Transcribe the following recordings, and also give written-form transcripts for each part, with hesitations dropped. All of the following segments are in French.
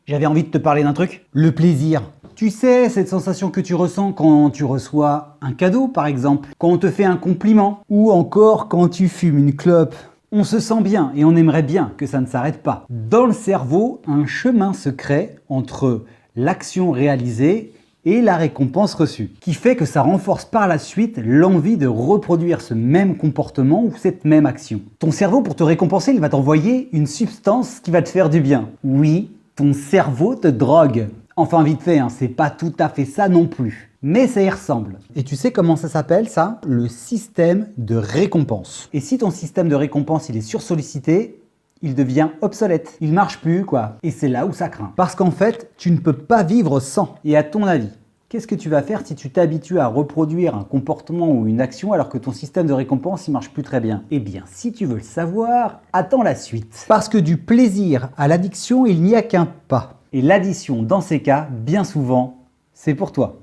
J'avais envie de te parler d'un truc. Le plaisir. Tu sais, cette sensation que tu ressens quand tu reçois un cadeau, par exemple, quand on te fait un compliment, ou encore quand tu fumes une clope. On se sent bien et on aimerait bien que ça ne s'arrête pas. Dans le cerveau, un chemin se crée entre l'action réalisée et la récompense reçue, qui fait que ça renforce par la suite l'envie de reproduire ce même comportement ou cette même action. Ton cerveau, pour te récompenser, il va t'envoyer une substance qui va te faire du bien. Oui, ton cerveau te drogue. Enfin vite fait, c'est pas tout à fait ça non plus. Mais ça y ressemble. Et tu sais comment ça s'appelle ça? Le système de récompense. Et si ton système de récompense il est sursollicité, il devient obsolète. Il marche plus quoi. Et c'est là où ça craint. Parce qu'en fait, tu ne peux pas vivre sans. Et à ton avis, qu'est-ce que tu vas faire si tu t'habitues à reproduire un comportement ou une action alors que ton système de récompense il marche plus très bien? Eh bien, si tu veux le savoir, attends la suite. Parce que du plaisir à l'addiction, il n'y a qu'un pas. Et l'addition, dans ces cas, bien souvent, c'est pour toi.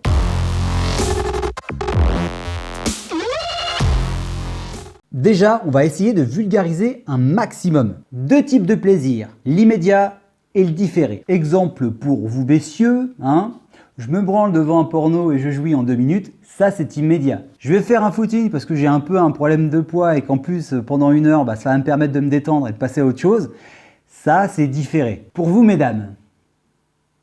Déjà, on va essayer de vulgariser un maximum. Deux types de plaisir, l'immédiat et le différé. Exemple pour vous messieurs, je me branle devant un porno et je jouis en 2 minutes, ça c'est immédiat. Je vais faire un footing parce que j'ai un peu un problème de poids et qu'en plus pendant 1 heure, ça va me permettre de me détendre et de passer à autre chose. Ça c'est différé. Pour vous mesdames,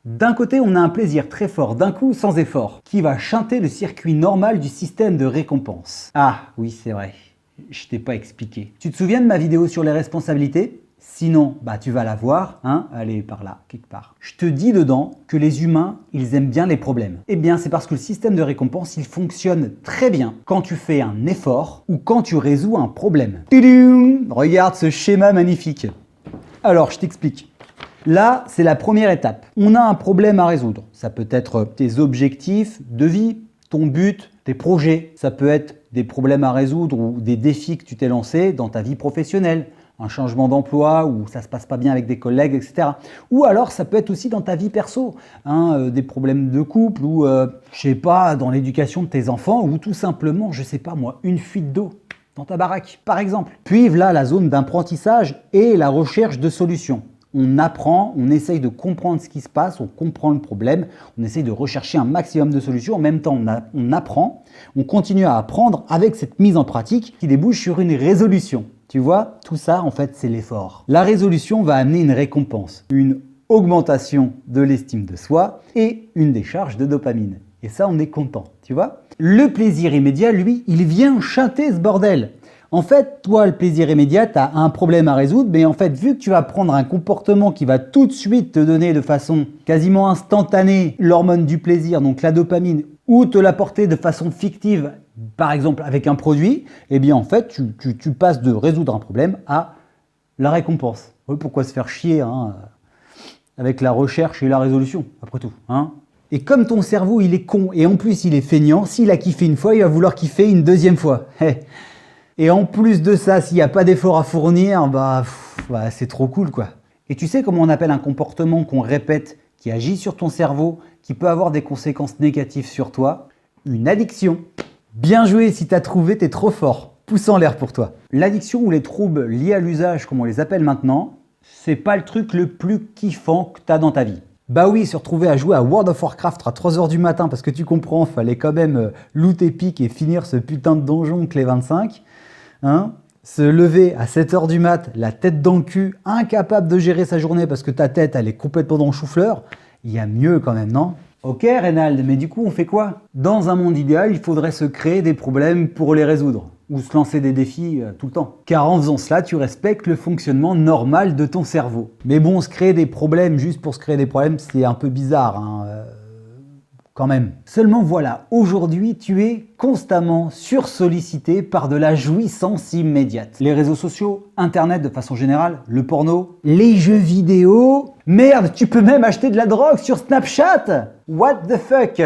d'un côté, on a un plaisir très fort, d'un coup sans effort, qui va chanter le circuit normal du système de récompense. Ah oui, c'est vrai, je t'ai pas expliqué. Tu te souviens de ma vidéo sur les responsabilités? Sinon, tu vas la voir, elle est par là, quelque part. Je te dis dedans que les humains, ils aiment bien les problèmes. Eh bien, c'est parce que le système de récompense, il fonctionne très bien quand tu fais un effort ou quand tu résous un problème. Tudum! Regarde ce schéma magnifique. Alors, je t'explique. Là, c'est la première étape. On a un problème à résoudre. Ça peut être tes objectifs de vie, ton but, tes projets. Ça peut être des problèmes à résoudre ou des défis que tu t'es lancés dans ta vie professionnelle. Un changement d'emploi ou ça se passe pas bien avec des collègues, etc. Ou alors, ça peut être aussi dans ta vie perso. Des problèmes de couple ou, dans l'éducation de tes enfants ou tout simplement, une fuite d'eau dans ta baraque, par exemple. Puis là, la zone d'apprentissage et la recherche de solutions. On apprend, on essaye de comprendre ce qui se passe, on comprend le problème, on essaye de rechercher un maximum de solutions. En même temps, on apprend, on continue à apprendre avec cette mise en pratique qui débouche sur une résolution. Tu vois, tout ça, en fait, c'est l'effort. La résolution va amener une récompense, une augmentation de l'estime de soi et une décharge de dopamine. Et ça, on est content, tu vois. Le plaisir immédiat, lui, il vient chanter ce bordel. En fait, toi, le plaisir immédiat, tu as un problème à résoudre, mais en fait, vu que tu vas prendre un comportement qui va tout de suite te donner de façon quasiment instantanée l'hormone du plaisir, donc la dopamine, ou te l'apporter de façon fictive, par exemple avec un produit, eh bien en fait, tu passes de résoudre un problème à la récompense. Oui, pourquoi se faire chier avec la recherche et la résolution, après tout. Et comme ton cerveau, il est con et en plus il est feignant, s'il a kiffé une fois, il va vouloir kiffer une deuxième fois. Et en plus de ça, s'il n'y a pas d'effort à fournir, c'est trop cool quoi. Et tu sais comment on appelle un comportement qu'on répète, qui agit sur ton cerveau, qui peut avoir des conséquences négatives sur toi? Une addiction. Bien joué, si t'as trouvé, t'es trop fort. Pouce en l'air pour toi. L'addiction ou les troubles liés à l'usage, comme on les appelle maintenant, c'est pas le truc le plus kiffant que t'as dans ta vie. Bah oui, se retrouver à jouer à World of Warcraft à 3h du matin parce que tu comprends, fallait quand même loot épique et finir ce putain de donjon clé 25. Se lever à 7h du mat, la tête dans le cul, incapable de gérer sa journée parce que ta tête elle est complètement dans le chou-fleur, il y a mieux quand même, non? Ok Reynald, mais du coup on fait quoi? Dans un monde idéal, il faudrait se créer des problèmes pour les résoudre, ou se lancer des défis tout le temps. Car en faisant cela, tu respectes le fonctionnement normal de ton cerveau. Mais bon, se créer des problèmes juste pour se créer des problèmes, c'est un peu bizarre, quand même. Seulement voilà, aujourd'hui, tu es constamment sursollicité par de la jouissance immédiate. Les réseaux sociaux, Internet de façon générale, le porno, les jeux vidéo. Merde, tu peux même acheter de la drogue sur Snapchat! What the fuck?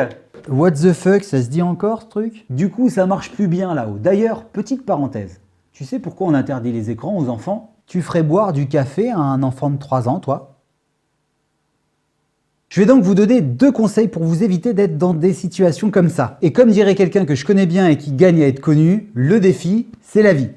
What the fuck, ça se dit encore ce truc? Du coup, ça marche plus bien là-haut. D'ailleurs, petite parenthèse, tu sais pourquoi on interdit les écrans aux enfants? Tu ferais boire du café à un enfant de 3 ans, toi? Je vais donc vous donner 2 conseils pour vous éviter d'être dans des situations comme ça. Et comme dirait quelqu'un que je connais bien et qui gagne à être connu, le défi, c'est la vie.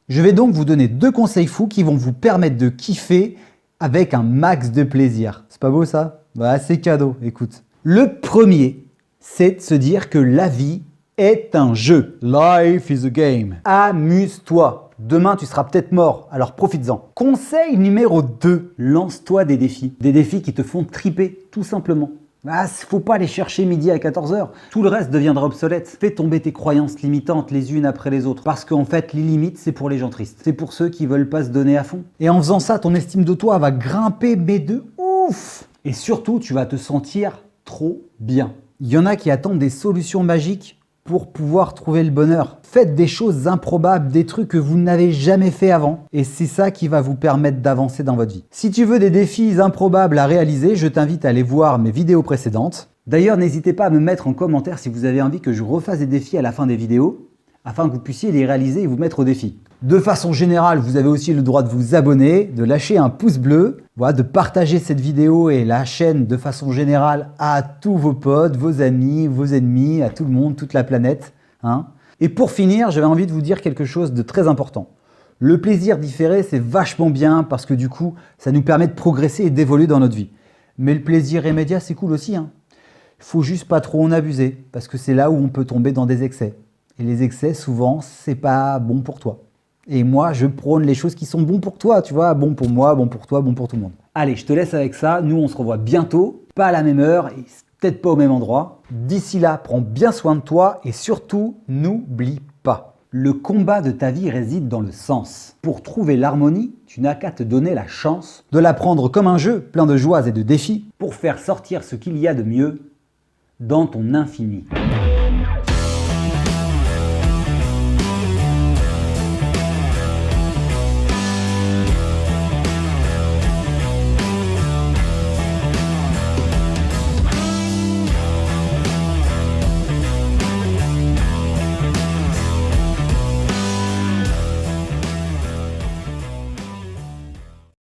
Je vais donc vous donner 2 conseils fous qui vont vous permettre de kiffer avec un max de plaisir. C'est pas beau ça? Bah c'est cadeau, écoute. Le premier, c'est de se dire que la vie est un jeu. Life is a game. Amuse-toi. Demain, tu seras peut-être mort, alors profites-en. Conseil numéro 2, lance-toi des défis. Des défis qui te font triper, tout simplement. Faut pas aller chercher midi à 14h. Tout le reste deviendra obsolète. Fais tomber tes croyances limitantes les unes après les autres. Parce qu'en fait, les limites, c'est pour les gens tristes. C'est pour ceux qui veulent pas se donner à fond. Et en faisant ça, ton estime de toi va grimper, mais de ouf. Et surtout, tu vas te sentir trop bien. Il y en a qui attendent des solutions magiques pour pouvoir trouver le bonheur. Faites des choses improbables, des trucs que vous n'avez jamais fait avant. Et c'est ça qui va vous permettre d'avancer dans votre vie. Si tu veux des défis improbables à réaliser, je t'invite à aller voir mes vidéos précédentes. D'ailleurs, n'hésitez pas à me mettre en commentaire si vous avez envie que je refasse des défis à la fin des vidéos, afin que vous puissiez les réaliser et vous mettre au défi. De façon générale, vous avez aussi le droit de vous abonner, de lâcher un pouce bleu, voilà, de partager cette vidéo et la chaîne de façon générale à tous vos potes, vos amis, vos ennemis, à tout le monde, toute la planète. Hein. Et pour finir, j'avais envie de vous dire quelque chose de très important. Le plaisir différé, c'est vachement bien parce que du coup, ça nous permet de progresser et d'évoluer dans notre vie. Mais le plaisir immédiat, c'est cool aussi. Hein. Il faut juste pas trop en abuser parce que c'est là où on peut tomber dans des excès. Et les excès, souvent, c'est pas bon pour toi. Et moi, je prône les choses qui sont bonnes pour toi, tu vois, bon pour moi, bon pour toi, bon pour tout le monde. Allez, je te laisse avec ça. Nous, on se revoit bientôt, pas à la même heure et peut-être pas au même endroit. D'ici là, prends bien soin de toi et surtout, n'oublie pas. Le combat de ta vie réside dans le sens. Pour trouver l'harmonie, tu n'as qu'à te donner la chance de la prendre comme un jeu plein de joies et de défis pour faire sortir ce qu'il y a de mieux dans ton infini.